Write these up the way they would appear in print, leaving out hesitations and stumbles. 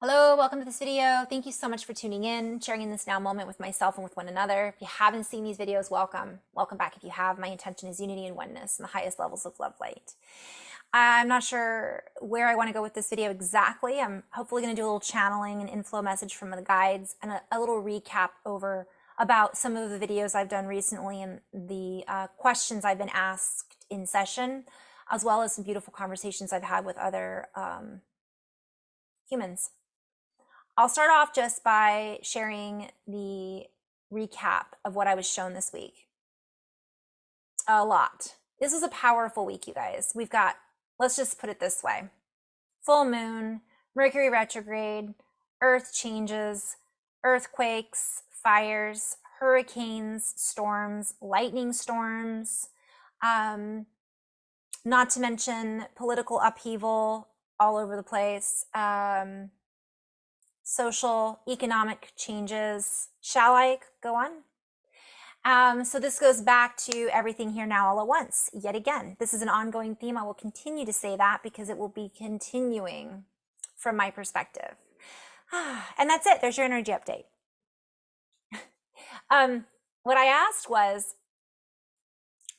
Hello, welcome to this video. Thank you so much for tuning in, sharing in this now moment with myself and with one another. If you haven't seen these videos, welcome. Welcome back if you have. My intention is unity and oneness and the highest levels of love light. I'm not sure where I want to go with this video exactly. I'm hopefully going to do a little channeling and inflow message from the guides and a little recap about some of the videos I've done recently and the questions I've been asked in session, as well as some beautiful conversations I've had with other humans. I'll start off just by sharing the recap of what I was shown this week. A lot. This was a powerful week, you guys. We've got, let's just put it this way, full moon, Mercury retrograde, earth changes, earthquakes, fires, hurricanes, storms, lightning storms, not to mention political upheaval all over the place, social, economic changes. Shall I go on? So this goes back to everything here now all at once. Yet again, this is an ongoing theme. I will continue to say that because it will be continuing from my perspective. And that's it. There's your energy update. What I asked was,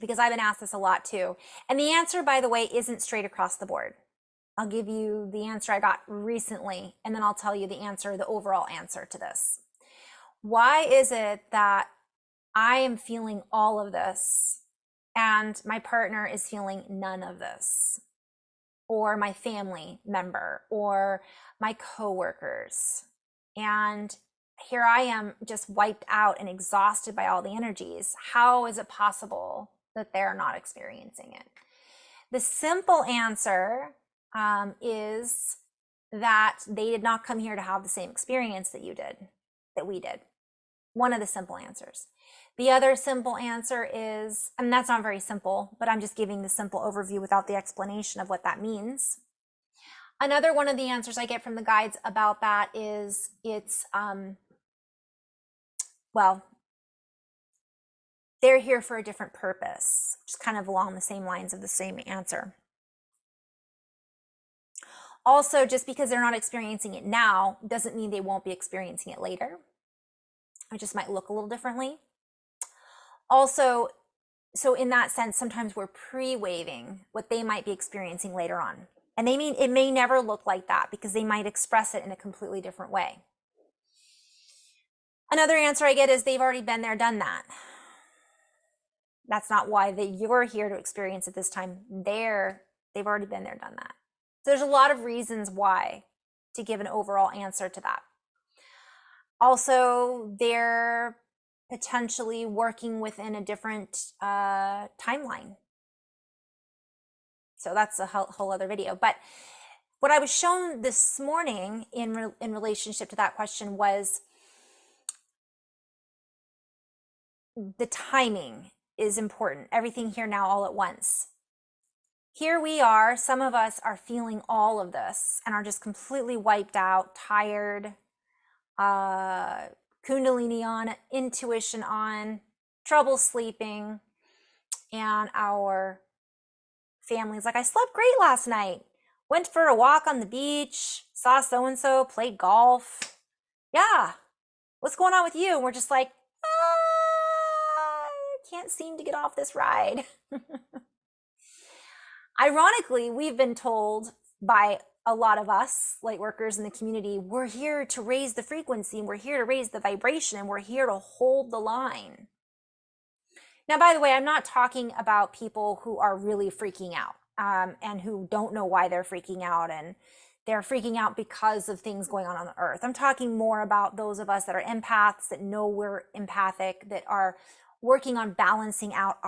because I've been asked this a lot too, and the answer, by the way, isn't straight across the board. I'll give you the answer I got recently, and then I'll tell you the answer, the overall answer to this. Why is it that I am feeling all of this and my partner is feeling none of this? Or my family member or my coworkers. And here I am just wiped out and exhausted by all the energies. How is it possible that they're not experiencing it? The simple answer is that they did not come here to have the same experience that we did. One of the simple answers. The other simple answer is, and that's not very simple, but I'm just giving the simple overview without the explanation of what that means. Another one of the answers I get from the guides about that is well, they're here for a different purpose, which is kind of along the same lines of the same answer. Also, just because they're not experiencing it now doesn't mean they won't be experiencing it later. It just might look a little differently. Also, so in that sense, sometimes we're pre-waving what they might be experiencing later on. And it may never look like that because they might express it in a completely different way. Another answer I get is they've already been there, done that. That's not why you're here to experience it this time. They've already been there, done that. So there's a lot of reasons why to give an overall answer to that. Also, they're potentially working within a different timeline. So that's a whole other video. But what I was shown this morning in relationship to that question was the timing is important. Everything here now all at once. Here we are, some of us are feeling all of this and are just completely wiped out, tired, Kundalini on, intuition on, trouble sleeping, and our families like, I slept great last night, went for a walk on the beach, saw so-and-so, played golf. Yeah, what's going on with you? And we're just like, can't seem to get off this ride. Ironically, we've been told by a lot of us, light workers in the community, we're here to raise the frequency and we're here to raise the vibration and we're here to hold the line. Now, by the way, I'm not talking about people who are really freaking out and who don't know why they're freaking out and they're freaking out because of things going on the earth. I'm talking more about those of us that are empaths, that know we're empathic, that are working on balancing out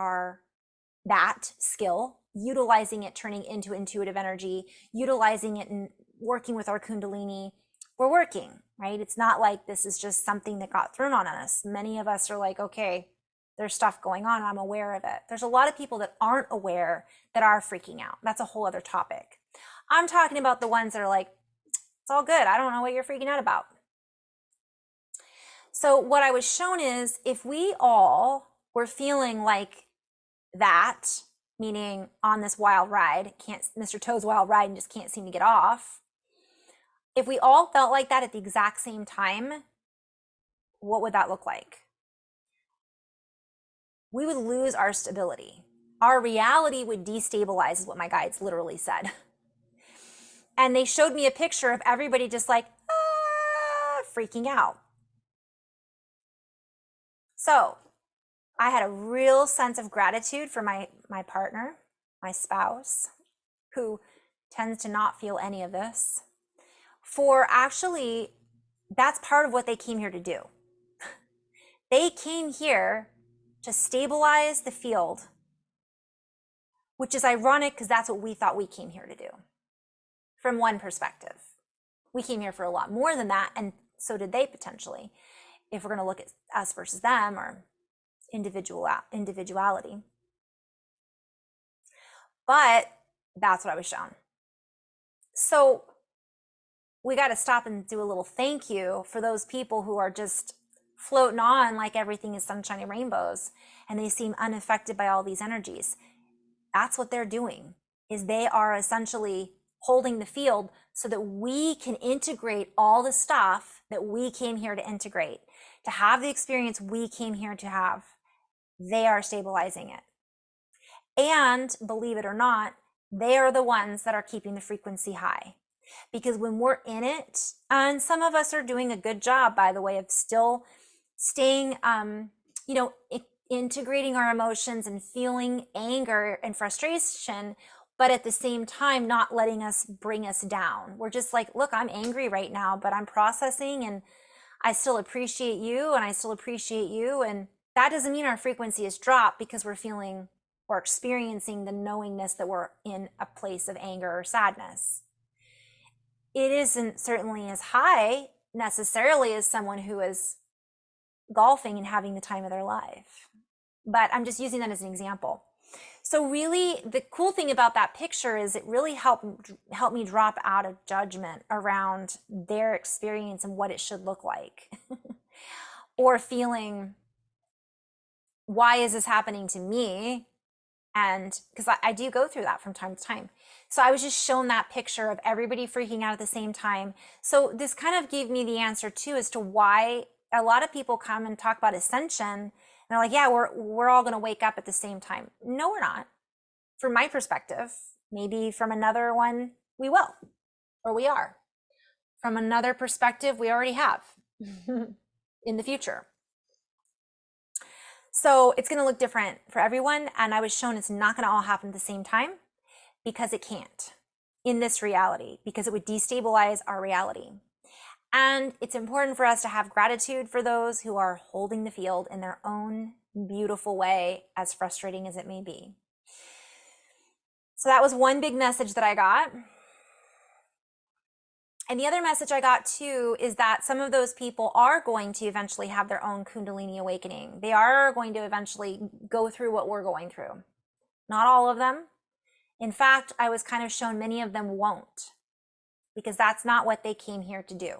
that skill, utilizing it, turning into intuitive energy, utilizing it and working with our Kundalini. We're working, right? It's not like this is just something that got thrown on us. Many of us are like, okay, there's stuff going on. I'm aware of it. There's a lot of people that aren't aware that are freaking out. That's a whole other topic. I'm talking about the ones that are like, it's all good. I don't know what you're freaking out about. So what I was shown is if we all were feeling like that, meaning on this wild ride, Mr. Toad's wild ride and just can't seem to get off, If we all felt like that at the exact same time, what would that look like? We would lose our stability. Our reality would destabilize, is what my guides literally said. And they showed me a picture of everybody just like, freaking out. So I had a real sense of gratitude for my partner, my spouse, who tends to not feel any of this, for actually, that's part of what they came here to do. They came here to stabilize the field, which is ironic because that's what we thought we came here to do. From one perspective, we came here for a lot more than that, and so did they potentially, if we're going to look at us versus them or individuality. But that's what I was shown. So we got to stop and do a little thank you for those people who are just floating on like everything is sunshine and rainbows, and they seem unaffected by all these energies. That's what they're doing, is they are essentially holding the field so that we can integrate all the stuff that we came here to integrate, to have the experience we came here to have. They are stabilizing it. And believe it or not, they are the ones that are keeping the frequency high. Because when we're in it, and some of us are doing a good job, by the way, of still staying, integrating our emotions and feeling anger and frustration, but at the same time, not letting us bring us down. We're just like, look, I'm angry right now, but I'm processing, and I still appreciate you, and I still appreciate you. And that doesn't mean our frequency is dropped because we're feeling or experiencing the knowingness that we're in a place of anger or sadness. It isn't certainly as high necessarily as someone who is golfing and having the time of their life. But I'm just using that as an example. So really, the cool thing about that picture is it really helped me drop out of judgment around their experience and what it should look like. Or feeling, why is this happening to me? And because I do go through that from time to time. So I was just shown that picture of everybody freaking out at the same time. So this kind of gave me the answer too as to why a lot of people come and talk about ascension and they're like, yeah, we're all going to wake up at the same time. No, we're not. From my perspective, maybe from another one, we will, or we are. From another perspective, we already have in the future. So it's going to look different for everyone. And I was shown it's not going to all happen at the same time, because it can't in this reality, because it would destabilize our reality. And it's important for us to have gratitude for those who are holding the field in their own beautiful way, as frustrating as it may be. So that was one big message that I got. And the other message I got too is that some of those people are going to eventually have their own Kundalini awakening. They are going to eventually go through what we're going through. Not all of them. In fact, I was kind of shown many of them won't, because that's not what they came here to do.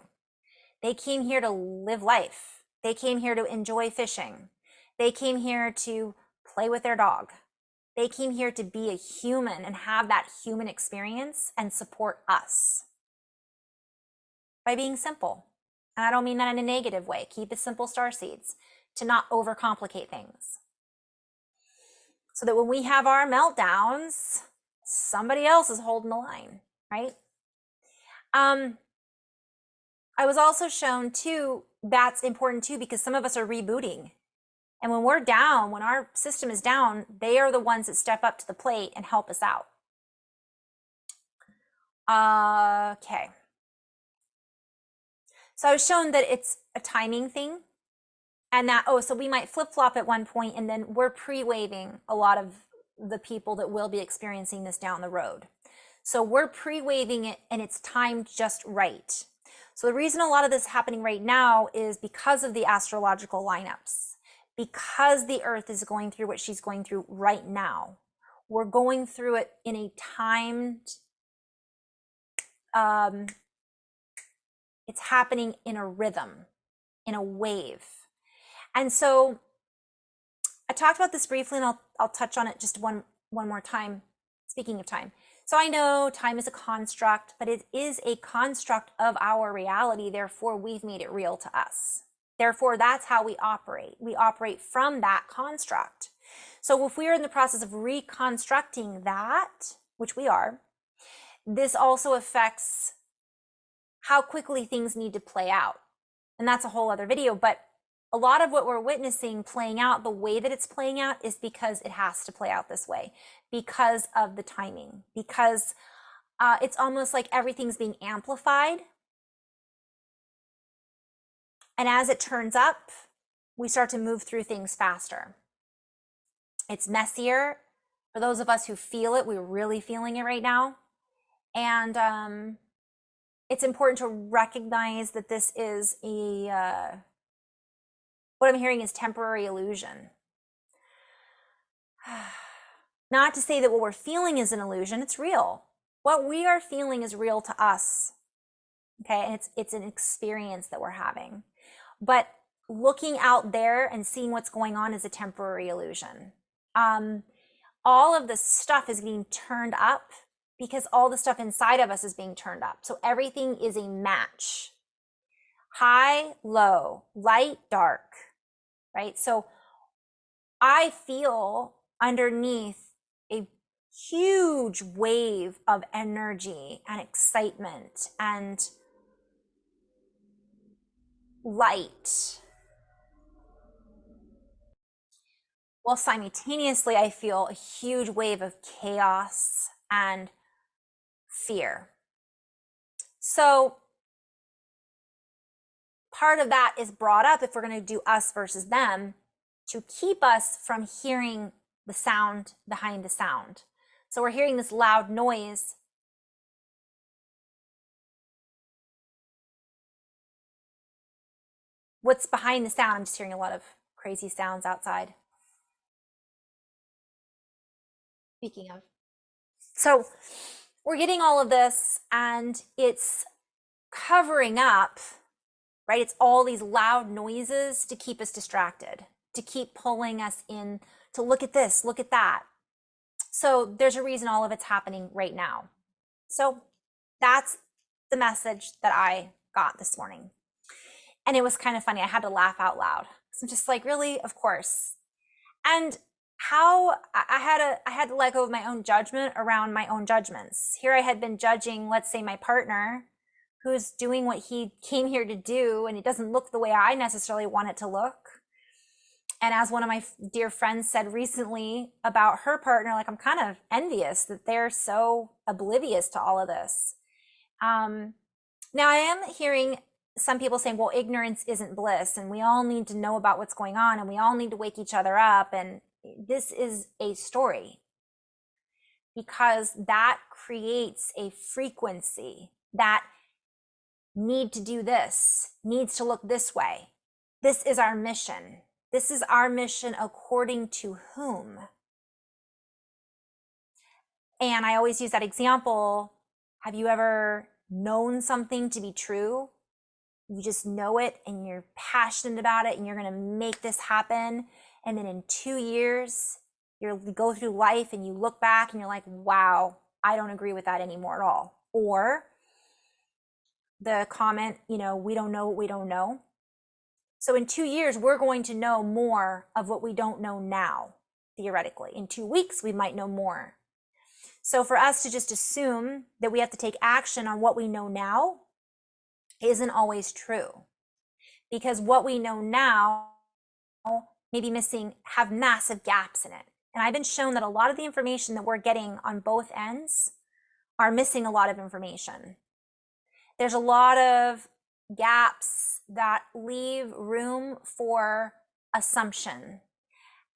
They came here to live life. They came here to enjoy fishing. They came here to play with their dog. They came here to be a human and have that human experience and support us by being simple. And I don't mean that in a negative way. Keep it simple, starseeds, to not overcomplicate things. So that when we have our meltdowns, somebody else is holding the line, right? I was also shown too, that's important too, because some of us are rebooting. And when we're down, when our system is down, they are the ones that step up to the plate and help us out. Okay. So I was shown that it's a timing thing, and that, so we might flip-flop at one point, and then we're pre-waving a lot of the people that will be experiencing this down the road. So we're pre-waving it, and it's timed just right. So the reason a lot of this is happening right now is because of the astrological lineups, because the Earth is going through what she's going through right now. We're going through it in a timed, it's happening in a rhythm, in a wave. And so I talked about this briefly, and I'll touch on it just one more time, speaking of time. So I know time is a construct, but it is a construct of our reality. Therefore, we've made it real to us. Therefore, that's how we operate. We operate from that construct. So if we are in the process of reconstructing that, which we are, this also affects how quickly things need to play out. And that's a whole other video. But a lot of what we're witnessing playing out the way that it's playing out is because it has to play out this way, because of the timing, because it's almost like everything's being amplified. And as it turns up, we start to move through things faster. It's messier. For those of us who feel it, we're really feeling it right now. And it's important to recognize that this is what I'm hearing is temporary illusion. Not to say that what we're feeling is an illusion, it's real. What we are feeling is real to us. Okay, and it's an experience that we're having. But looking out there and seeing what's going on is a temporary illusion. All of the stuff is being turned up because all the stuff inside of us is being turned up. So everything is a match. High, low, light, dark, right? So I feel underneath a huge wave of energy and excitement and light. While simultaneously, I feel a huge wave of chaos and fear. So part of that is brought up if we're going to do us versus them to keep us from hearing the sound behind the sound. So we're hearing this loud noise. What's behind the sound? I'm just hearing a lot of crazy sounds outside. Speaking of. So we're getting all of this and it's covering up, right? It's all these loud noises to keep us distracted, to keep pulling us in to look at this, look at that. So there's a reason all of it's happening right now. So that's the message that I got this morning. And it was kind of funny. I had to laugh out loud. So I'm just like, really? Of course. And how I had to let go of my own judgment around my own judgments. Here I had been judging, let's say, my partner who's doing what he came here to do, and it doesn't look the way I necessarily want it to look. And as one of my dear friends said recently about her partner, like, I'm kind of envious that they're so oblivious to all of this. Now I am hearing some people saying, well, ignorance isn't bliss, and we all need to know about what's going on, and we all need to wake each other up. And this is a story because that creates a frequency that need to do this, needs to look this way. This is our mission. This is our mission according to whom? And I always use that example. Have you ever known something to be true? You just know it and you're passionate about it and you're going to make this happen. And then in 2 years, you go through life and you look back and you're like, wow, I don't agree with that anymore at all. Or the comment, we don't know what we don't know. So in 2 years, we're going to know more of what we don't know now, theoretically. In 2 weeks, we might know more. So for us to just assume that we have to take action on what we know now isn't always true. Because what we know now may be missing, have massive gaps in it. And I've been shown that a lot of the information that we're getting on both ends are missing a lot of information. There's a lot of gaps that leave room for assumption.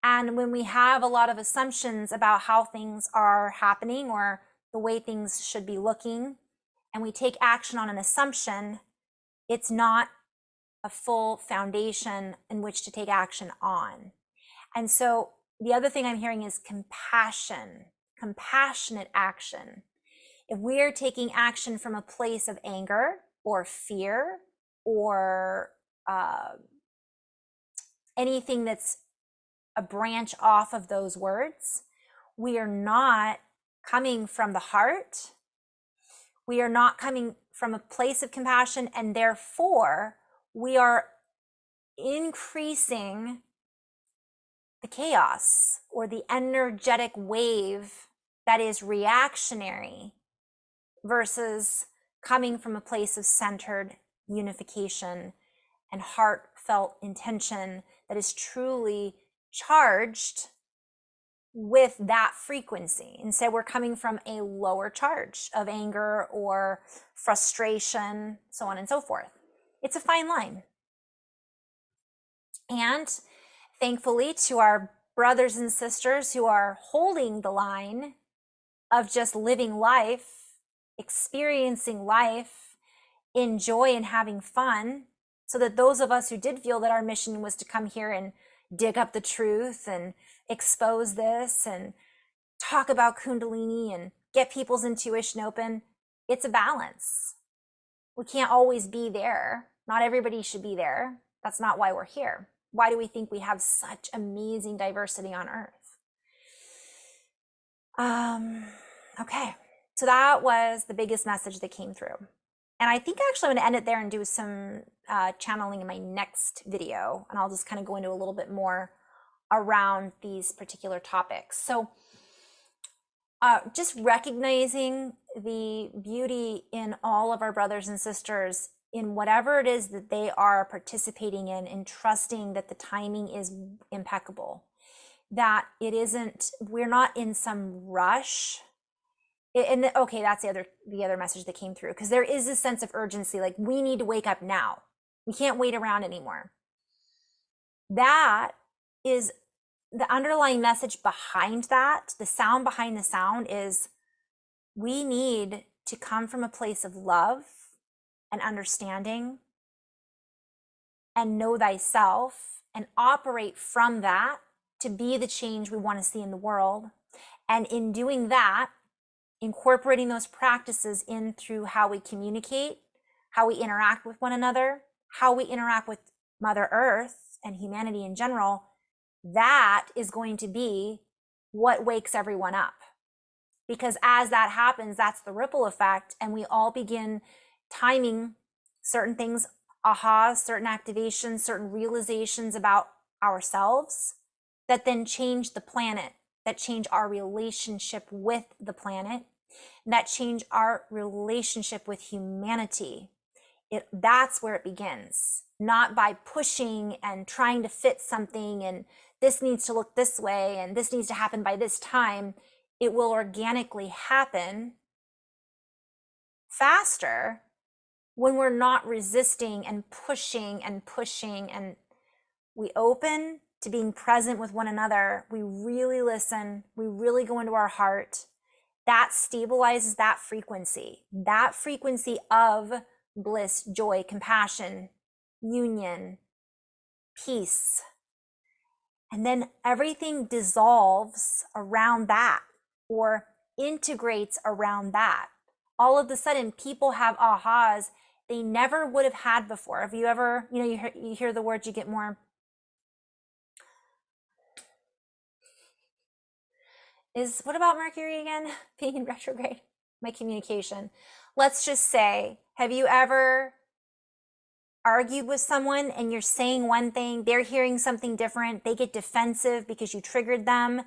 And when we have a lot of assumptions about how things are happening or the way things should be looking, and we take action on an assumption, it's not a full foundation in which to take action on. And so the other thing I'm hearing is compassion, compassionate action. If we're taking action from a place of anger or fear or anything that's a branch off of those words, we are not coming from the heart. We are not coming from a place of compassion, and therefore we are increasing the chaos or the energetic wave that is reactionary versus coming from a place of centered unification and heartfelt intention that is truly charged with that frequency. And so we're coming from a lower charge of anger or frustration, so on and so forth. It's a fine line. And thankfully, to our brothers and sisters who are holding the line of just living life, experiencing life in joy and having fun, so that those of us who did feel that our mission was to come here and dig up the truth and expose this and talk about Kundalini and get people's intuition open, it's a balance. We can't always be there. Not everybody should be there. That's not why we're here. Why do we think we have such amazing diversity on Earth? Okay, so that was the biggest message that came through. And I think actually I'm going to end it there and do some channeling in my next video. And I'll just kind of go into a little bit more around these particular topics. So just recognizing the beauty in all of our brothers and sisters in whatever it is that they are participating in, and trusting that the timing is impeccable, that it isn't, we're not in some rush. And okay, that's the other message that came through, because there is a sense of urgency, like we need to wake up now. We can't wait around anymore. That is the underlying message behind that. The sound behind the sound is we need to come from a place of love and understanding and know thyself and operate from that to be the change we want to see in the world. And in doing that, incorporating those practices in through how we communicate, how we interact with one another, how we interact with Mother Earth and humanity in general, that is going to be what wakes everyone up. Because as that happens, that's the ripple effect, and we all begin timing certain things, ahas, certain activations, certain realizations about ourselves that then change the planet, that change our relationship with the planet, that change our relationship with humanity. That's where it begins, not by pushing and trying to fit something and this needs to look this way and this needs to happen by this time. It will organically happen faster when we're not resisting and pushing and pushing, and we open to being present with one another. We really listen. We really go into our heart. That stabilizes that frequency of bliss, joy, compassion, union, peace. And then everything dissolves around that or integrates around that. All of a sudden, people have ahas they never would have had before. Have you ever, you hear the words, you get more. What about Mercury again? Being in retrograde? My communication. Let's just say, have you ever argued with someone and you're saying one thing, they're hearing something different, they get defensive because you triggered them?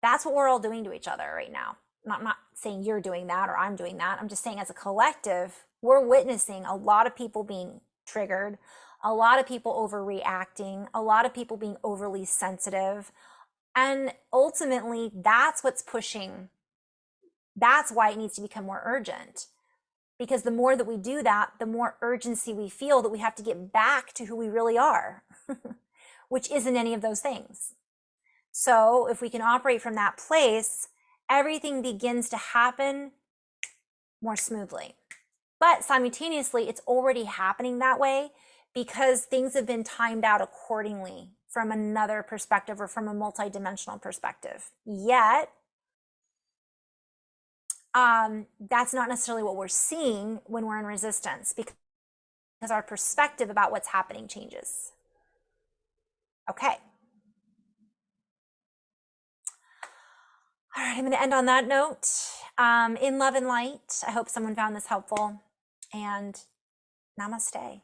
That's what we're all doing to each other right now. I'm not saying you're doing that or I'm doing that. I'm just saying as a collective, we're witnessing a lot of people being triggered, a lot of people overreacting, a lot of people being overly sensitive. And ultimately, that's what's pushing. That's why it needs to become more urgent. Because the more that we do that, the more urgency we feel that we have to get back to who we really are, which isn't any of those things. So if we can operate from that place, everything begins to happen more smoothly. But simultaneously, it's already happening that way because things have been timed out accordingly from another perspective or from a multidimensional perspective. Yet, that's not necessarily what we're seeing when we're in resistance, because our perspective about what's happening changes. Okay. All right, I'm going to end on that note. In love and light, I hope someone found this helpful, and namaste.